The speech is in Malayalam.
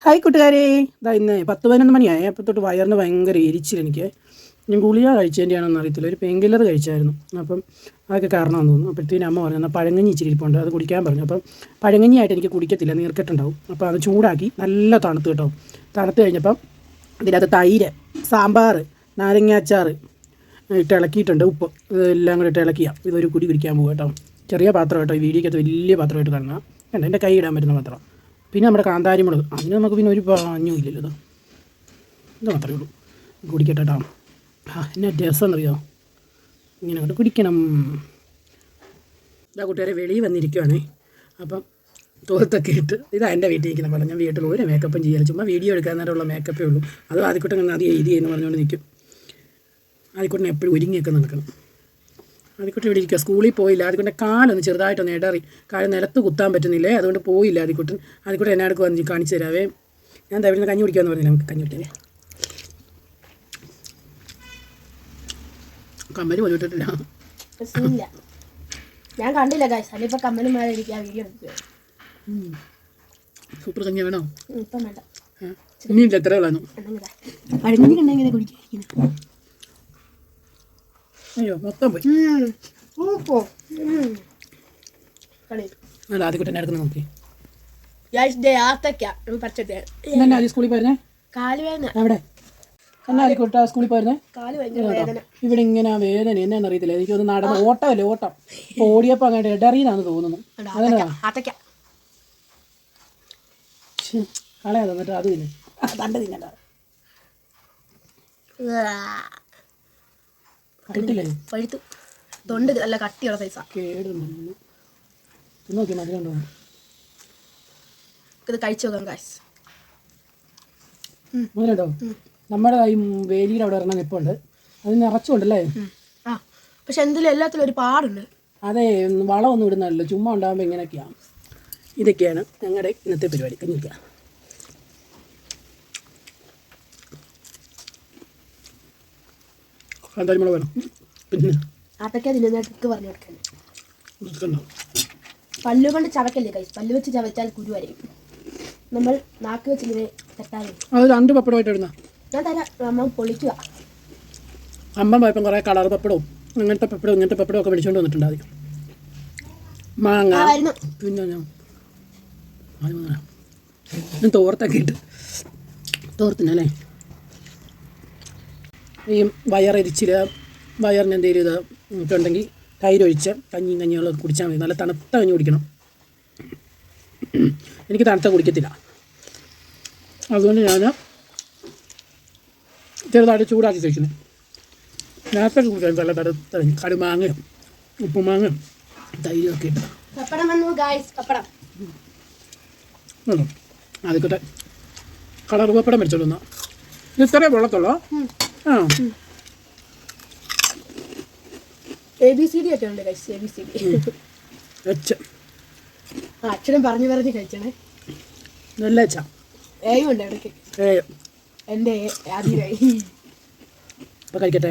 ഹായ് കൂട്ടുകാരെ, ഇതാ ഇന്ന് 10-11 മണിയായി. അപ്പോൾ തൊട്ട് വയറിന് ഭയങ്കര എരിച്ചിലെനിക്ക്. ഞാൻ ഗുളിക കഴിച്ചതിൻ്റെയാണെന്ന് അറിയത്തില്ല, ഒരു പെയിൻ കില്ലർ കഴിച്ചായിരുന്നു. അപ്പം അതൊക്കെ കാരണമെന്ന് തോന്നുന്നു. അപ്പോഴത്തേനും അമ്മ പറഞ്ഞു എന്നാൽ പഴങ്കഞ്ഞി ഇച്ചിരി ഇരിപ്പുണ്ട്, അത് കുടിക്കാൻ പറഞ്ഞു. അപ്പം പഴങ്കഞ്ഞിയായിട്ട് എനിക്ക് കുടിക്കത്തില്ല, നീർക്കെട്ടുണ്ടാവും. അപ്പോൾ അത് ചൂടാക്കി നല്ല തണുത്ത് കേട്ടോ. തണുത്ത് കഴിഞ്ഞപ്പം ഇതിനകത്ത് തൈര്, സാമ്പാർ, നാരങ്ങാച്ചാർ ഇട്ട് ഇളക്കിയിട്ടുണ്ട്, ഉപ്പ് ഇതെല്ലാം കൂടി ഇട്ട് ഇളക്കിയാൽ ഇതൊരു കുടി കുടിക്കാൻ പോകും കേട്ടോ. ചെറിയ പാത്രം കേട്ടോ, ഈ വീഡിയോക്കകത്ത് വലിയ പാത്രമായിട്ട് കാണണം. കണ്ടോ, എൻ്റെ കൈ ഇടാൻ പറ്റുന്ന പാത്രം. പിന്നെ നമ്മുടെ കാന്താരി മുളക്, അതിന് നമുക്ക് പിന്നെ ഒരു പാഞ്ഞും ഇല്ലല്ലോ. ഇത് മാത്രമേ ഉള്ളൂ. കുടിക്കട്ടെ കേട്ടോ. എന്നാ രസം എന്നറിയോ, ഇങ്ങനെ കൊണ്ട് കുടിക്കണം. ഇതാ കൂട്ടുകാരെ, വെളിയിൽ വന്നിരിക്കുവാണേ. അപ്പം തോർത്തൊക്കെ ഇട്ട്, ഇതാ എൻ്റെ വീട്ടിൽ ഇരിക്കുന്ന പോലെ. ഞാൻ വീട്ടിൽ ഒരു മേക്കപ്പും ചെയ്യാൻ, ചുമ്മാ വീഡിയോ എടുക്കാൻ നേരമുള്ള മേക്കപ്പേ ഉള്ളൂ. അത് ആദ്യക്കൂട്ടം ആദ്യം എഴുതി എന്ന് പറഞ്ഞുകൊണ്ട് നിൽക്കും. ആദ്യക്കൂട്ടം എപ്പോഴും ഒരുങ്ങിയൊക്കെ നടക്കണം. ആദ്യക്കുട്ടി ഇവിടെ ഇരിക്കുക, സ്കൂളിൽ പോയില്ല. ആദ്യക്കുട്ടൻ്റെ കാലൊന്ന് ചെറുതായിട്ടൊന്ന് ഇടറി, കാലം നിലത്ത് കുത്താൻ പറ്റുന്നില്ലേ, അതുകൊണ്ട് പോയില്ല. ആദ്യക്കുട്ടൻ എന്നെ അടുക്ക് വന്ന് കാണിച്ചു തരാവേ. ഞാൻ ഇവിടെ നിന്ന് കഞ്ഞി കുടിക്കാമെന്ന് പറഞ്ഞില്ല, നമുക്ക് കഞ്ഞി കുടിക്കാവേ. കമ്മല് പോലും ഇട്ടിട്ടില്ല, ഞാൻ കണ്ടില്ല ഗൈസ്. അതിപ്പോൾ കമ്മലും വീഡിയോ സൂപ്പർ കഞ്ഞി വേണോ? ഇപ്പം വേണ്ട, ഇനിയില്ല, എത്ര ഉള്ളു പഴങ്കഞ്ഞി കുടിക്കാൻ. അയ്യോ, മൊത്തം പോയി. അല്ല, ആദ്യക്കുട്ടൻ എടുക്കുന്ന നോക്കി. സ്കൂളിൽ പോയിരുന്നേ അവിടെ എന്നാ സ്കൂളിൽ പോയിരുന്നേ. ഇവിടെ ഇങ്ങനെ വേദന എന്നാന്ന് അറിയത്തില്ല. എനിക്കൊന്ന് നടന്ന ഓട്ടമല്ലേ, ഓട്ടം ഓടിയപ്പോൾ അങ്ങോട്ട് ഇടറിയെന്നാണ് തോന്നുന്നു. അതെന്നാ കളയാ തന്നിട്ട് അത് തിന്നെ, തണ്ട തിന്നണ്ട. പഴുത്തു തൊണ്ട് നല്ല കട്ടിയുള്ള സൈസാ. കേടുന്നു നോക്കി, മധുരണ്ടോ ഇത് കഴിച്ചു നോക്കാം ഗൈസ്. മധുരണ്ടോ? നമ്മുടെ ഈ വേലിയുടെ അവിടെ ഒരെണ്ണം നിൽപ്പുണ്ട്, അത് നിറച്ചുകൊണ്ടല്ലേ. ആ, പക്ഷെ എന്തെങ്കിലും എല്ലാത്തിലും ഒരു പാടുണ്ട്. അതെ, വളമൊന്നും ഇടുന്നല്ലോ, ചുമ്മാ ഉണ്ടാകുമ്പോൾ ഇങ്ങനെയൊക്കെയാണ്. ഇതൊക്കെയാണ് ഞങ്ങളുടെ ഇന്നത്തെ പരിപാടി. കഞ്ഞിക്ക കാന്താരിമുളക് വേണം. പിന്നെ അതൊക്കെ അതിനകത്ത് പറഞ്ഞു കൊടുക്കാൻ. പല്ലു കൊണ്ട് ചവക്കല്ലേ കൈസ്, പല്ല് വെച്ച് ചവച്ചാൽ കുരു വരെയും. നമ്മൾ നാക്ക് വെച്ച് ഇങ്ങനെ തെറ്റാതെ. അത് 2 പപ്പടമായിട്ട് ഇടുന്ന ഞാൻ തരാം, അമ്മ പൊളിക്കുക. അമ്മ പോയപ്പം കുറേ കളർ പപ്പടവും അങ്ങനത്തെ പപ്പടവും ഇങ്ങനത്തെ പപ്പടവും ഒക്കെ മേടിച്ചുകൊണ്ട് വന്നിട്ടുണ്ട്. ആദ്യം മാങ്ങ, പിന്നെ ഞാൻ തോർത്തൊക്കെ ഇട്ട് തോർത്തിനല്ലേ. ഈ വയറരിച്ചിൽ, വയറിന് എന്തെങ്കിലും ഇത് ഇട്ടുണ്ടെങ്കിൽ തൈരൊഴിച്ച് കഞ്ഞികളൊക്കെ കുടിച്ചാൽ മതി. നല്ല തണുത്ത കഞ്ഞി കുടിക്കണം. എനിക്ക് തണുത്ത കുടിക്കത്തില്ല, അതുകൊണ്ട് ഞാൻ ചെറുതായിട്ട് ചൂടാക്കി കഴിക്കുന്നത്. നേരത്തെ കുടിക്കാൻ നല്ല തണുത്ത കഞ്ഞി, കടുമാങ്ങയും ഉപ്പുമാങ്ങയും തൈരും ഒക്കെ ഇട്ട്. അതൊക്കെ കളർ പപ്പടം മേടിച്ചോളൂ. ഇത് ഇത്രയും വെള്ളത്തുള്ളോ? ആ, ABCD ഒക്കെ ഉണ്ട് ഗൈസ്. ABCD അക്ഷരം പറഞ്ഞു കഴിച്ചണേ. നല്ല ഏയും ഉണ്ട് ഇടയ്ക്ക്. എൻ്റെ ആദ്യമായി. ഇപ്പം കഴിക്കട്ടെ.